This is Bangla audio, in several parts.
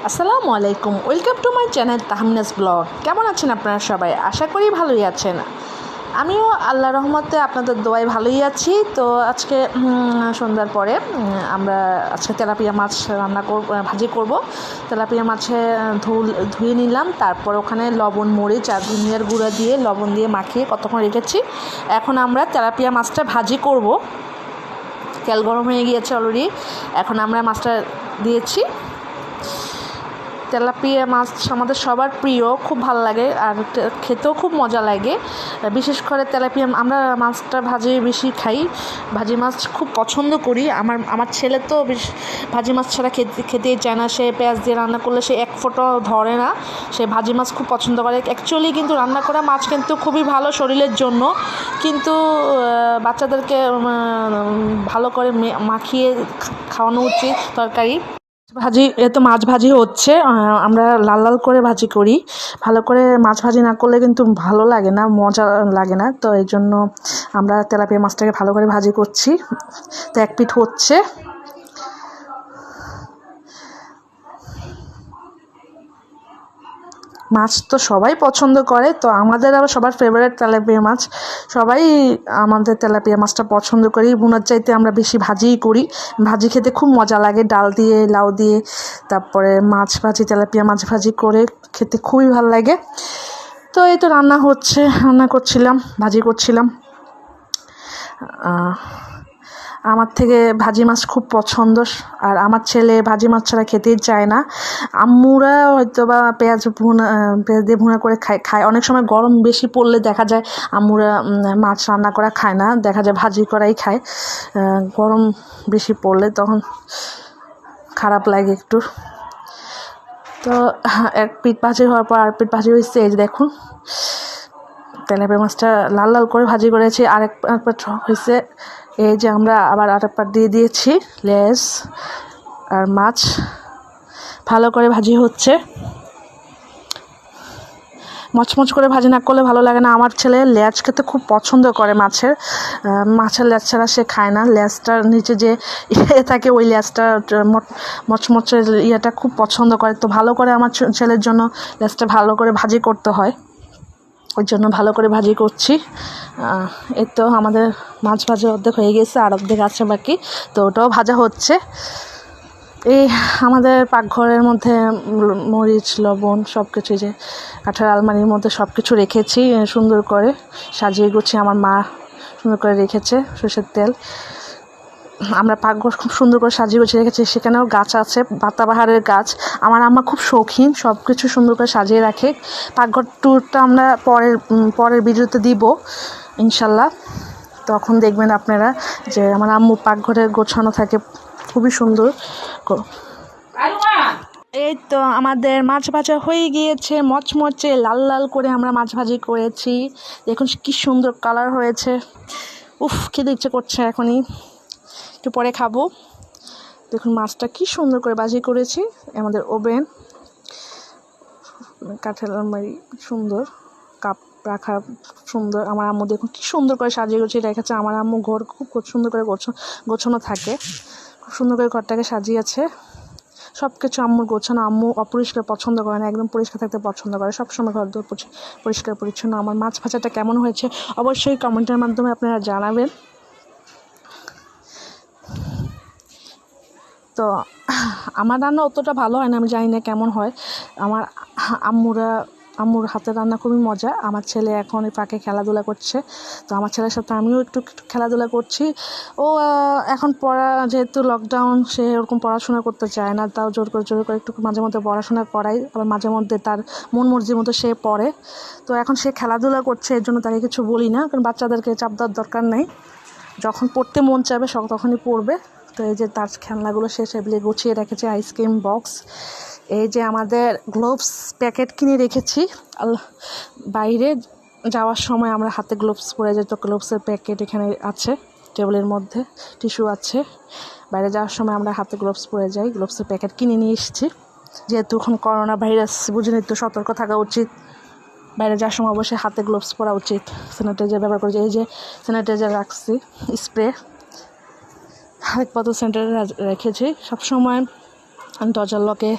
আসসালামু আলাইকুম, welcome to my channel Tahmina's blog. কেমন আছেন আপনারা সবাই? আশা করি ভালোই আছেন। আমিও আল্লাহ রহমতে আপনাদের দোয়ায় ভালোই আছি। তো আজকে সন্ধ্যার পরে আমরা আজকে তেলাপিয়া মাছ ভাজি করব। তেলাপিয়া মাছে ধুয়ে নিলাম, তারপর ওখানে লবণ মরিচ আর ধনিয়ার গুঁড়া দিয়ে লবণ দিয়ে মাখিয়ে কতক্ষণ রেখেছি। এখন আমরা তেলাপিয়া মাছটা ভাজি করব। তেল গরম হয়ে গিয়েছে অলরেডি। এখন আমরা মাছটা দিয়েছি। তেলাপিয়া মাছ আমাদের সবার প্রিয়, খুব ভালো লাগে আর খেতেও খুব মজা লাগে। বিশেষ করে তেলাপিয়া আমরা মাছটা বেশি খাই, ভাজি মাছ খুব পছন্দ করি। আমার ছেলে তো ভাজি মাছ ছাড়া খেতেই চায় না। সে পেঁয়াজ দিয়ে রান্না করলে সে এক ফোঁটাও ধরে না। সে ভাজি মাছ খুব পছন্দ করে। অ্যাকচুয়ালি কিন্তু রান্না করা মাছ কিন্তু খুবই ভালো শরীরের জন্য, কিন্তু বাচ্চাদেরকে ভালো করে মাখিয়ে খাওয়ানো উচিত। তরকারি ভাজি তো মাছ ভাজি হচ্ছে, আমরা লাল লাল করে ভাজি করি। ভালো করে মাছ ভাজি না করলে কিন্তু ভালো লাগে না, মজা লাগে না। তো এই জন্য আমরা তেলাপিয়া মাছটাকে ভালো করে ভাজি করছি। তো এক পিঠ হচ্ছে। মাছ তো সবাই পছন্দ করে, তো আমাদের আবার সবার ফেভারিট তেলাপিয়া মাছ। সবাই আমাদের তেলাপিয়া মাছটা পছন্দ করি। ভুনার চাইতে আমরা বেশি ভাজিই করি। ভাজি খেতে খুব মজা লাগে, ডাল দিয়ে লাউ দিয়ে, তারপরে মাছ ভাজি তেলাপিয়া মাছ ভাজি করে খেতে খুবই ভালো লাগে। তো এই তো রান্না করছিলাম, ভাজি করছিলাম। আমার থেকে ভাজি মাছ খুব পছন্দ, আর আমার ছেলে ভাজি মাছ ছাড়া খেতেই চায় না। আম্মুরা হয়তো বা পেঁয়াজ দিয়ে ভুনা করে খায়। অনেক সময় গরম বেশি পড়লে দেখা যায় আম্মুরা মাছ রান্না করা খায় না, দেখা যায় ভাজি করাই খায়। গরম বেশি পড়লে তখন খারাপ লাগে একটু। তো এক পিঠ ভাজি হওয়ার পর আর পিঠ ভাজি হয়েছে। এই যে দেখুন, তেলাপিয়া মাছটা লাল লাল করে ভাজি করেছি। আরেক পাট হয়েছে। এই যে আমরা আবার আরেক পাট দিয়ে দিয়েছি। লেজ আর মাছ ভালো করে ভাজি হচ্ছে। মচমচ করে ভাজি না করলে ভালো লাগে না। আমার ছেলে লেজ খেতে খুব পছন্দ করে মাছের লেজ ছাড়া সে খায় না। লেজটার নিচে যে থাকে ওই লেজটা মচমচের ইয়েটা খুব পছন্দ করে। তো ভালো করে আমার ছেলের জন্য লেজটা ভালো করে ভাজি করতে হয়, ওই জন্য ভালো করে ভাজি করছি। এই তো আমাদের মাছ ভাজা অর্ধেক হয়ে গেছে, আর অর্ধেক আছে বাকি। তো ওটাও ভাজা হচ্ছে। এই আমাদের পাকঘরের মধ্যে মরিচ লবণ সব কিছু, যে কাঠের আলমারির মধ্যে সব কিছু রেখেছি সুন্দর করে সাজিয়ে গুছিয়ে। আমার মা সুন্দর করে রেখেছে সরষের তেল। আমরা পাকঘর খুব সুন্দর করে সাজিয়ে গুছিয়ে রেখেছি। সেখানেও গাছ আছে, পাতাবাহারের গাছ। আমার আম্মা খুব শৌখিন, সব কিছু সুন্দর করে সাজিয়ে রাখে। পাকঘর ট্যুরটা আমরা পরের ভিডিওতে দিব ইনশাল্লাহ। তখন দেখবেন আপনারা যে আমার আম্মু পাকঘরে গোছানো থাকে খুবই সুন্দর। এই তো আমাদের মাছ ভাজা হয়ে গিয়েছে, মচমচে লাল লাল করে আমরা মাছ ভাজি করেছি। দেখুন কি সুন্দর কালার হয়েছে। খেতে ইচ্ছে করছে এখনই, একটু পরে খাবো। দেখুন মাছটা কি সুন্দর করে ভাজি করেছি। আমাদের ওভেন, কাঠের আলমারি, সুন্দর কাপ রাখা সুন্দর। আমার আম্মু দেখুন কি সুন্দর করে সাজিয়ে গুছিয়ে রেখেছে। আমার আম্মু ঘর খুব সুন্দর করে গোছানো থাকে, খুব সুন্দর করে ঘরটাকে সাজিয়েছে। সব কিছু আম্মুর গোছানো। আম্মু অপরিষ্কার পছন্দ করে না, একদম পরিষ্কার থাকতে পছন্দ করে। সবসময় ঘর দোর পরিষ্কার পরিচ্ছন্ন। আমার মাছ ভাজাটা কেমন হয়েছে অবশ্যই কমেন্টের মাধ্যমে আপনারা জানাবেন। তো আমার রান্না অতটা ভালো হয় না, আমি জানি না কেমন হয়। আমার আম্মুর হাতের রান্না খুবই মজা। আমার ছেলে এখন এই ফাঁকে খেলাধুলা করছে, তো আমার ছেলের সাথে আমিও একটু খেলাধুলা করছি। ও এখন যেহেতু লকডাউন, সে ওরকম পড়াশোনা করতে চায় না, তাও জোর করে একটু মাঝে মধ্যে পড়াশোনা করাই। আবার মাঝে মধ্যে তার মন মর্জির মতো সে পড়ে। তো এখন সে খেলাধুলা করছে, এর জন্য তাকে কিছু বলি না, কারণ বাচ্চাদেরকে চাপ দেওয়ার দরকার নেই। যখন পড়তে মন চাইবে তখনই পড়বে। তো এই যে তার খেলনাগুলো সে টেবিলে গুছিয়ে রেখেছে, আইসক্রিম বক্স। এই যে আমাদের গ্লোভস প্যাকেট কিনে রেখেছি। বাইরে যাওয়ার সময় আমরা হাতে গ্লোভস পরে যাই, তো গ্লোভসের প্যাকেট এখানে আছে টেবিলের মধ্যে, টিস্যু আছে। বাইরে যাওয়ার সময় আমরা হাতে গ্লোভস পরে যাই। গ্লোভসের প্যাকেট কিনে নিয়ে এসেছি, যেহেতু এখন করোনা ভাইরাস, বুঝে নিতে সতর্ক থাকা উচিত। বাইরে যাওয়ার সময় অবশ্যই হাতে গ্লোভস পরা উচিত। স্যানিটাইজার ব্যবহার করেছি, এই যে স্যানিটাইজার রাখছি, স্প্রে আরেক বোতল স্যানিটাইজার রেখেছি। সবসময় দরজার লকে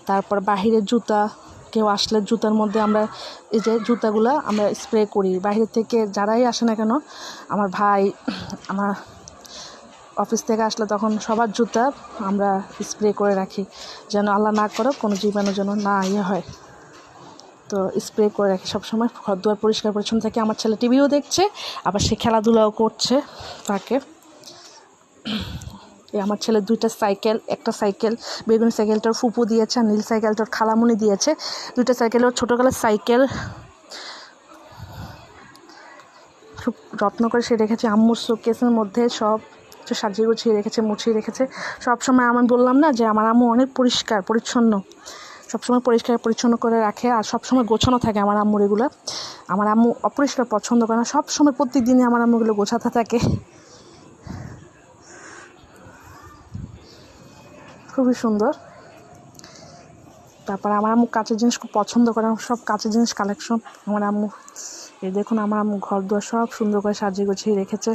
তারপর বাহিরের জুতা, কেউ আসলে জুতার মধ্যে আমরা এই যে জুতাগুলো আমরা স্প্রে করি। বাইরে থেকে যারাই আসে না কেন, আমার ভাই, আমার অফিস থেকে আসলে তখন সবার জুতা আমরা স্প্রে করে রাখি, যেন আল্লাহ না করো কোনো জীবাণু যেন না হয়। তো স্প্রে করে রাখি সবসময়, ঘর দুয়ার পরিষ্কার পরিচ্ছন্ন থাকে। আমার ছেলে টিভিও দেখছে, আবার সে খেলাধুলাও করছে তাকে। আমার ছেলে 2টা সাইকেল, একটা সাইকেল বেগুনি সাইকেলটার ফুপু দিয়েছে, আর নীল সাইকেলটার খালামুনি দিয়েছে। 2টা সাইকেলের ছোটোকালের সাইকেল খুব যত্ন করে সে রেখেছে। আম্মুর শোকেসের মধ্যে সব সাজিয়ে গুছিয়ে রেখেছে, মুছিয়ে রেখেছে সবসময়। আমি বললাম না যে আমার আম্মু অনেক পরিষ্কার পরিচ্ছন্ন, সবসময় পরিষ্কার পরিচ্ছন্ন করে রাখে, আর সবসময় গোছানো থাকে আমার আম্মুর এগুলো। আমার আম্মু অপরিষ্কার পছন্দ করে না, সবসময় প্রত্যেকদিনই আমার আম্মুগুলো গোছাতে থাকে, খুবই সুন্দর। তারপর আমার আম্মু কাঁচের জিনিস খুব পছন্দ করে, সব কাঁচের জিনিস কালেকশন আমার আম্মু। এই দেখুন আমার আম্মু ঘর দুয়ার সব সুন্দর করে সাজিয়ে গুছিয়ে রেখেছে।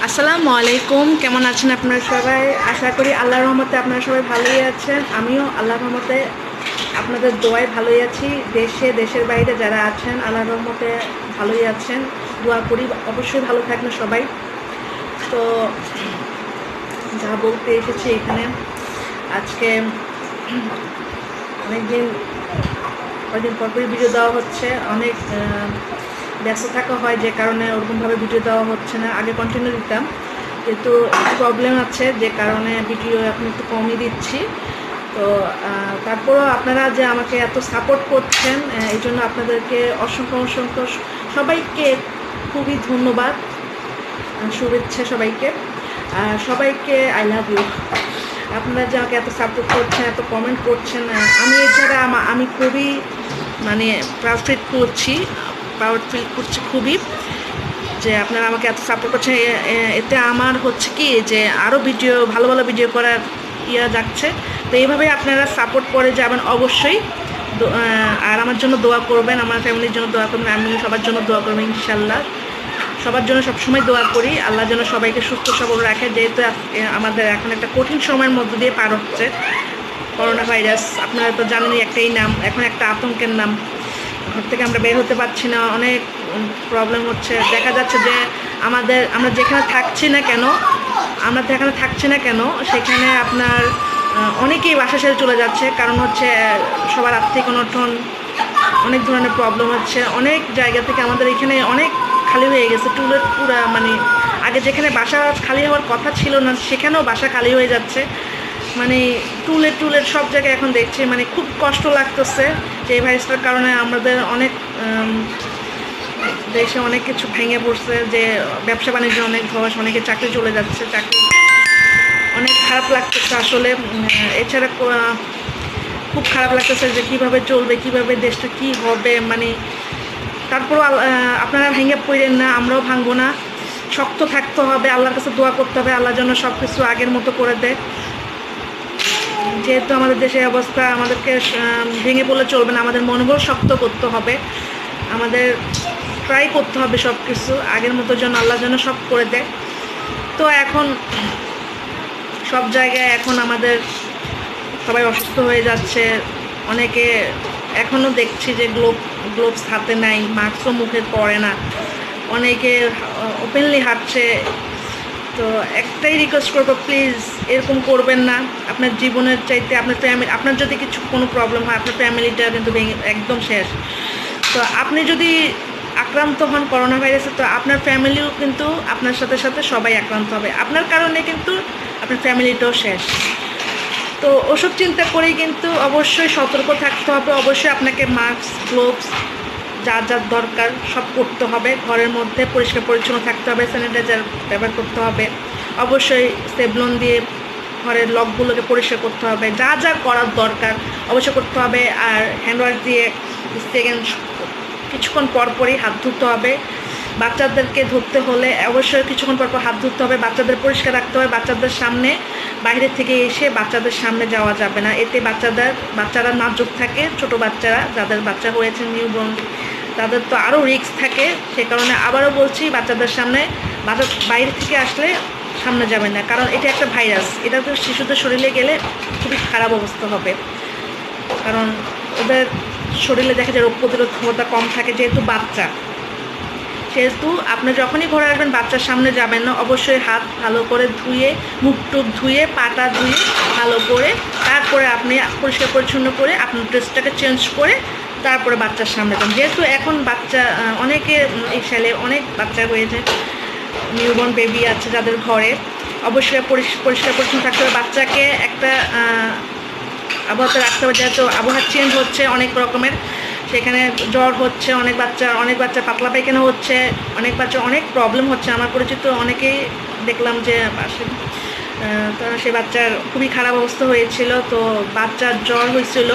আসসালামু আলাইকুম, কেমন আছেন আপনারা সবাই? আশা করি আল্লাহর রহমতে আপনারা সবাই ভালোই আছেন। আমিও আল্লাহর রহমতে আপনাদের দোয়ায় ভালোই আছি। দেশের বাইরে যারা আছেন আল্লাহর রহমতে ভালোই আছেন, দোয়া করি অবশ্যই ভালো থাকবেন সবাই। তো যা বলতে এসেছি এখানে, আজকে কয়েকদিন পরপরই ভিডিও দেওয়া হচ্ছে, অনেক ব্যস্ত থাকা হয় যে কারণে ওরকমভাবে ভিডিও দেওয়া হচ্ছে না। আগে কন্টিনিউ দিতাম, কিন্তু প্রবলেম আছে যে কারণে ভিডিও এখন একটু কমই দিচ্ছি। তো তারপরও আপনারা যে আমাকে এত সাপোর্ট করছেন, এই জন্য আপনাদেরকে অসংখ্য সবাইকে খুবই ধন্যবাদ, শুভেচ্ছা সবাইকে আই লাভ ইউ। আপনারা যে আমাকে এত সাপোর্ট করছেন, এত কমেন্ট করছেন, আমি এছাড়া আমি খুবই প্রাউড ফিল করছি খুবই, যে আপনারা আমাকে এত সাপোর্ট করছেন। এতে আমার হচ্ছে কি যে আরও ভালো ভিডিও করার যাচ্ছে। তো এইভাবে আপনারা সাপোর্ট করে যাবেন অবশ্যই। আর আমার জন্য দোয়া করবেন, আমার ফ্যামিলির জন্য দোয়া করবেন, আমি সবার জন্য দোয়া করবেন ইনশাল্লাহ। সবার জন্য সবসময় দোয়া করি, আল্লাহ যেন সবাইকে সুস্থ সবল রাখে। যেহেতু আমাদের এখন একটা কঠিন সময়ের মধ্য দিয়ে পার হচ্ছে করোনা ভাইরাস, আপনারা তো জানেনই একটাই নাম, এখন একটা আতঙ্কের নাম। ঘর থেকে আমরা বের হতে পারছি না, অনেক প্রবলেম হচ্ছে। দেখা যাচ্ছে যে আমরা যেখানে থাকছি না কেন সেখানে আপনার অনেকেই বাসা ছেড়ে চলে যাচ্ছে। কারণ হচ্ছে সবার আর্থিক অনটন, অনেক ধরনের প্রবলেম হচ্ছে। অনেক জায়গা থেকে আমাদের এখানে অনেক খালি হয়ে গেছে, টুলেট পুরা আগে যেখানে বাসা খালি হওয়ার কথা ছিল না সেখানেও বাসা খালি হয়ে যাচ্ছে। টুলেট সব জায়গায় এখন দেখছি, খুব কষ্ট লাগতেছে যে এই ভাইরাসটার কারণে আমাদের অনেক দেশে অনেক কিছু ভেঙে পড়ছে, যে ব্যবসা বাণিজ্য অনেক ধস, অনেকে চাকরি চলে যাচ্ছে, অনেক খারাপ লাগতেছে আসলে। এছাড়া খুব খারাপ লাগতেছে যে কীভাবে চলবে, কীভাবে দেশটা কী হবে। তারপরও আপনারা ভেঙে পড়েন না, আমরাও ভাঙবো না, শক্ত থাকতে হবে, আল্লাহর কাছে দোয়া করতে হবে আল্লাহর জন্য সব কিছু আগের মতো করে দেয়। যেহেতু আমাদের দেশের অবস্থা, আমাদেরকে ভেঙে পড়লে চলবে না, আমাদের মনোবল শক্ত করতে হবে, আমাদের ট্রাই করতে হবে সব কিছু আগের মতো যেন আল্লাহ যেন সব করে দেয়। তো এখন সব জায়গায় এখন আমাদের সবাই অসুস্থ হয়ে যাচ্ছে, অনেকে এখনও দেখছি যে গ্লোভস হাতে নাই, মাস্কও মুখে পরে না, অনেকে ওপেনলি হাঁটছে। তো একটাই রিকোয়েস্ট করবো, প্লিজ এরকম করবেন না। আপনার জীবনের চাইতে আপনার যদি কোনো প্রবলেম হয়, আপনার ফ্যামিলিটা কিন্তু একদম শেষ। তো আপনি যদি আক্রান্ত হন করোনা ভাইরাসে, তো আপনার ফ্যামিলিও কিন্তু আপনার সাথে সাথে সবাই আক্রান্ত হবে, আপনার কারণে কিন্তু আপনার ফ্যামিলিটাও শেষ। তো ওসব চিন্তা করেই কিন্তু অবশ্যই সতর্ক থাকতে হবে, অবশ্যই আপনাকে মাস্ক, গ্লোভস যার দরকার সব করতে হবে, ঘরের মধ্যে পরিষ্কার পরিচ্ছন্ন থাকতে হবে, স্যানিটাইজার ব্যবহার করতে হবে, অবশ্যই সেভলন দিয়ে ঘরের লকগুলোকে পরিষ্কার করতে হবে, যা করার দরকার অবশ্যই করতে হবে। আর হ্যান্ডওয়াশ দিয়ে কিছুক্ষণ পরপরই হাত ধুতে হবে। বাচ্চাদেরকে ধরতে হলে অবশ্যই কিছুক্ষণ পরপর হাত ধুতে হবে, বাচ্চাদের পরিষ্কার রাখতে হবে। বাচ্চাদের সামনে বাইরে থেকে এসে বাচ্চাদের সামনে যাওয়া যাবে না, এতে বাচ্চারা নাজুক থাকে। ছোট বাচ্চারা, যাদের বাচ্চা হয়েছে নিউবর্ন, তাদের তো আরও রিস্ক থাকে। সে কারণে আবারও বলছি, বাচ্চাদের সামনে বাইরে থেকে আসলে সামনে যাবেন না, কারণ এটা একটা ভাইরাস, এটা তো শিশুদের শরীরে গেলে খুবই খারাপ অবস্থা হবে। কারণ ওদের শরীরে দেখা যায় রোগ প্রতিরোধ ক্ষমতা কম থাকে, যেহেতু বাচ্চা, সেহেতু আপনি যখনই ঘরে আসবেন বাচ্চার সামনে যাবেন না। অবশ্যই হাত ভালো করে ধুয়ে, মুখ টুক ধুয়ে, পাটা ধুয়ে ভালো করে, তারপরে আপনি পরিষ্কার পরিচ্ছন্ন করে আপনার ড্রেসটাকে চেঞ্জ করে তারপরে বাচ্চার সামনে যান। যেহেতু এখন বাচ্চা অনেকে এই সালে অনেক বাচ্চা হয়েছে, নিউবর্ন বেবি আছে যাদের ঘরে, অবশ্যই পরিষ্কার পরিচ্ছন্ন থাকতে হবে। বাচ্চাকে একটা আবহাওয়াতে রাখতে হবে, যেহেতু আবহাওয়া চেঞ্জ হচ্ছে অনেক রকমের, সেখানে জ্বর হচ্ছে, অনেক বাচ্চা পাতলা পায়খানা হচ্ছে, অনেক বাচ্চা অনেক প্রবলেম হচ্ছে। আমার পরিচিত অনেকেই দেখলাম যে তো সে বাচ্চার খুবই খারাপ অবস্থা হয়েছিল। তো বাচ্চার জ্বর হয়েছিল,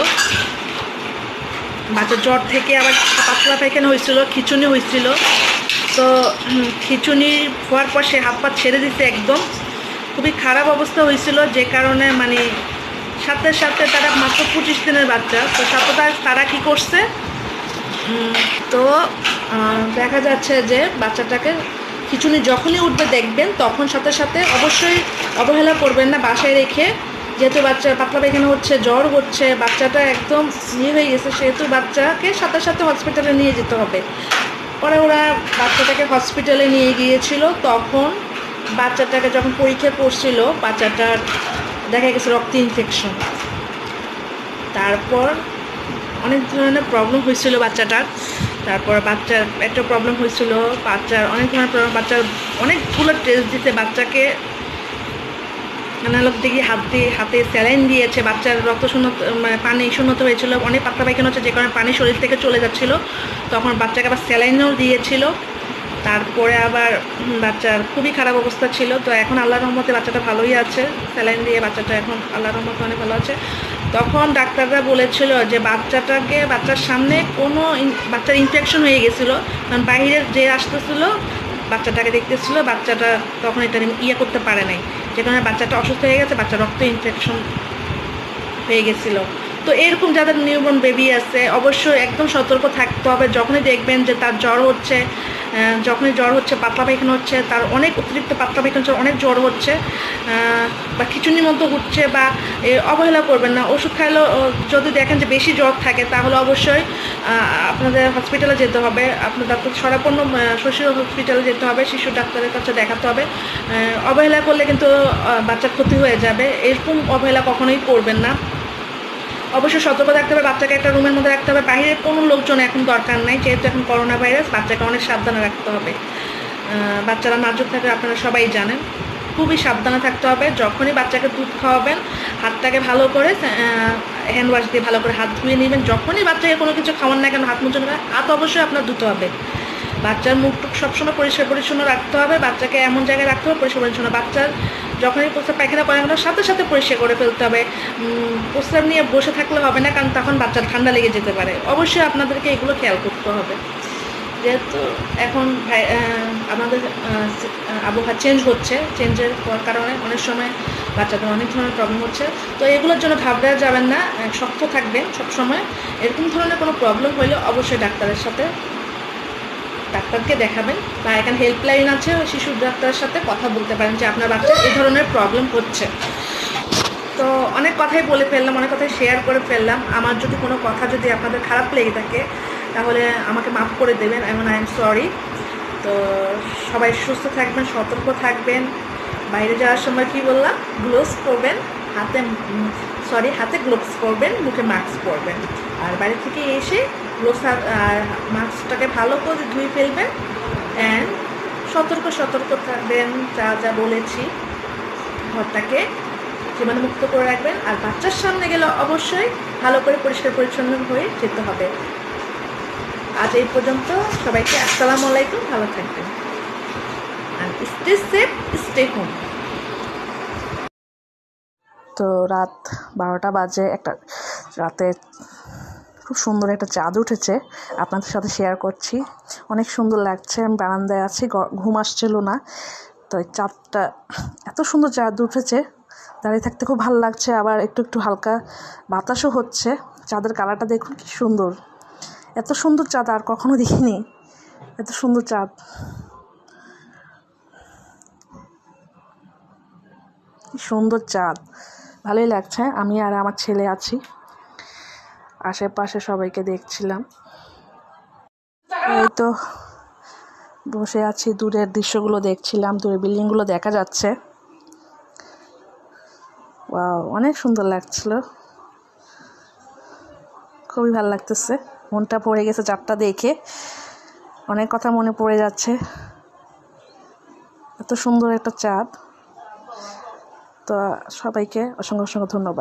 বাচ্চার জ্বর থেকে আবার পাতলা পায়খানা হয়েছিল, খিঁচুনি হয়েছিল। তো খিঁচুনি হওয়ার পর সে হাত পা ছেড়ে দিতে একদম খুবই খারাপ অবস্থা হয়েছিল, যে কারণে মানে সাথে সাথে তারা মাত্র 25 দিনের বাচ্চা, তো সাথে তারা কী করছে, তো দেখা যাচ্ছে যে বাচ্চাটাকে খিঁচুনি যখনই উঠবে দেখবেন তখন সাথে সাথে অবশ্যই অবহেলা করবেন না, বাসায় রেখে, যেহেতু বাচ্চা পাতলা পায়খানা হচ্ছে, জ্বর হচ্ছে, বাচ্চাটা একদম হয়ে গেছে, সেহেতু বাচ্চাকে সাথে সাথে হসপিটালে নিয়ে যেতে হবে। পরে ওরা বাচ্চাটাকে হসপিটালে নিয়ে গিয়েছিল। তখন বাচ্চাটাকে যখন পরীক্ষা করছিল, বাচ্চাটার দেখা গেছে রক্ত ইনফেকশন, তারপর অনেক ধরনের প্রবলেম হয়েছিল বাচ্চাটার। তারপর বাচ্চার একটা প্রবলেম হয়েছিল, বাচ্চার অনেক ধরনের প্রবলেম, বাচ্চার অনেকগুলো টেস্ট দিতে, বাচ্চাকে নানালোক দেখি হাতে স্যালাইন দিয়েছে, বাচ্চার রক্ত শূন্যতা মানে পানি শূন্যতা হয়েছিল, অনেক পাতলা পায়খানা হচ্ছে, যে কারণে পানি শরীর থেকে চলে যাচ্ছিল। তখন বাচ্চাকে আবার স্যালাইনও দিয়েছিল। তারপরে আবার বাচ্চার খুবই খারাপ অবস্থা ছিল। তো এখন আল্লাহর রহমতে বাচ্চাটা ভালোই আছে, স্যালাইন দিয়ে বাচ্চাটা এখন আল্লাহর রহমতে অনেক ভালো আছে। তখন ডাক্তাররা বলেছিল যে বাচ্চার সামনে বাচ্চার ইনফেকশন হয়ে গেছিলো, কারণ বাইরে যে আসতেছিলো বাচ্চাটাকে দেখতেছিল, বাচ্চাটা তখন এটা করতে পারে নাই, যে কারণে বাচ্চাটা অসুস্থ হয়ে গেছে, বাচ্চার রক্ত ইনফেকশন হয়ে গেছিলো। তো এরকম যাদের নিউবর্ন বেবি আছে অবশ্যই একদম সতর্ক থাকতে হবে। যখনই দেখবেন যে তার জ্বর হচ্ছে, পাতলা পায়খানা হচ্ছে, তার অনেক অতিরিক্ত পাতলা পায়খানা হচ্ছে, অনেক জ্বর হচ্ছে, বা খিচুনির মতো হচ্ছে, বা অবহেলা করবেন না। ওষুধ খাইলেও যদি দেখেন যে বেশি জ্বর থাকে, তাহলে অবশ্যই আপনাদের হসপিটালে যেতে হবে, আপনার ডাক্তার শরাপন্ন শিশু হসপিটালে যেতে হবে, শিশু ডাক্তারের কাছে দেখাতে হবে। অবহেলা করলে কিন্তু বাচ্চার ক্ষতি হয়ে যাবে। এরকম অবহেলা কখনোই করবেন না। অবশ্যই সতর্ক থাকতে হবে, বাচ্চাকে একটা রুমের মধ্যে রাখতে হবে, বাইরের কোনো লোকজন এখন দরকার নাই, যেহেতু এখন করোনা ভাইরাস, বাচ্চাকে অনেক সাবধানে রাখতে হবে। বাচ্চারা নাজুক থাকে, আপনারা সবাই জানেন, খুবই সাবধানে থাকতে হবে। যখনই বাচ্চাকে দুধ খাওয়াবেন হাতটাকে ভালো করে হ্যান্ড ওয়াশ দিয়ে ভালো করে হাত ধুয়ে নেবেন। যখনই বাচ্চাকে কোনো কিছু খাওয়ান না কেন, হাত মুছে নেবেন, হাত অবশ্যই আপনার ধুতে হবে। বাচ্চার মুখটুক সবসময় পরিষ্কার পরিচ্ছন্ন রাখতে হবে, বাচ্চাকে এমন জায়গায় রাখতে হবে পরিষ্কার পরিচ্ছন্ন। বাচ্চার যখনই প্রস্রাব পায়খানা করে সাথে সাথে পরিষ্কার করে ফেলতে হবে। প্রস্রাব নিয়ে বসে থাকলে হবে না, কারণ তখন বাচ্চার ঠান্ডা লেগে যেতে পারে। অবশ্যই আপনাদেরকে এগুলো খেয়াল করতে হবে, যেহেতু এখন আমাদের আবহাওয়া চেঞ্জ হচ্ছে, চেঞ্জের কারণে অনেক সময় বাচ্চাদের অনেক ধরনের প্রবলেম হচ্ছে। তো এগুলোর জন্য ঘাবড়ে যাবেন না, শক্ত থাকবেন সবসময়। এরকম ধরনের কোনো প্রবলেম হলে অবশ্যই ডাক্তারকে দেখাবেন, বা এখানে হেল্পলাইন আছে, শিশু ডাক্তারের সাথে কথা বলতে পারেন যে আপনার বাচ্চার এই ধরনের প্রবলেম হচ্ছে। তো অনেক কথাই বলে ফেললাম, অনেক কথাই শেয়ার করে ফেললাম। আমার যদি কোনো কথা যদি আপনাদের খারাপ লেগে থাকে তাহলে আমাকে মাফ করে দেবেন, আই এম সরি। তো সবাই সুস্থ থাকবেন, সতর্ক থাকবেন। বাইরে যাওয়ার সময় কি বললাম, গ্লোভস পরবেন, হাতে গ্লোভস পরবেন, মুখে মাস্ক পরবেন। আর বাইরে থেকে এসে গ্লোভস আর মাস্কটাকে ভালো করে ধুয়ে ফেলবেন। অ্যান্ড সতর্ক থাকবেন, যা বলেছি, ঘরটাকে জীবাণুমুক্ত করে রাখবেন। আর বাচ্চার সামনে গেলে অবশ্যই ভালো করে পরিষ্কার পরিচ্ছন্ন হয়ে যেতে হবে। আজ এই পর্যন্ত, সবাইকে আসসালামু আলাইকুম, ভালো থাকবেন, আর স্টে সেফ, স্টে হোম। তো রাত 12টা বাজে, রাতে খুব সুন্দর একটা চাঁদ উঠেছে, আপনাদের সাথে শেয়ার করছি। অনেক সুন্দর লাগছে, আমি বারান্দায় আছি, ঘুম আসছিল না। তো এই চাঁদটা, এত সুন্দর চাঁদ উঠেছে, দাঁড়িয়ে থাকতে খুব ভালো লাগছে। আবার একটু হালকা বাতাসও হচ্ছে। চাঁদের কালারটা দেখুন কি সুন্দর, এত সুন্দর চাঁদ আর কখনো দেখিনি, এত সুন্দর চাঁদ। কি সুন্দর চাঁদ, ভালোই লাগছে। আমি আর আমার ছেলে আছি, আশেপাশে সবাইকে দেখছিলাম। এই তো বসে আছি, দূরের দৃশ্যগুলো দেখছিলাম, দূরের বিল্ডিংগুলো দেখা যাচ্ছে। ওয়াও, অনেক সুন্দর লাগছিল, খুবই ভালো লাগতেছে। মনটা পড়ে গেছে চাঁদটা দেখে, অনেক কথা মনে পড়ে যাচ্ছে। এত সুন্দর একটা চাঁদ। তো সবাইকে অসংখ্য অসংখ্য ধন্যবাদ।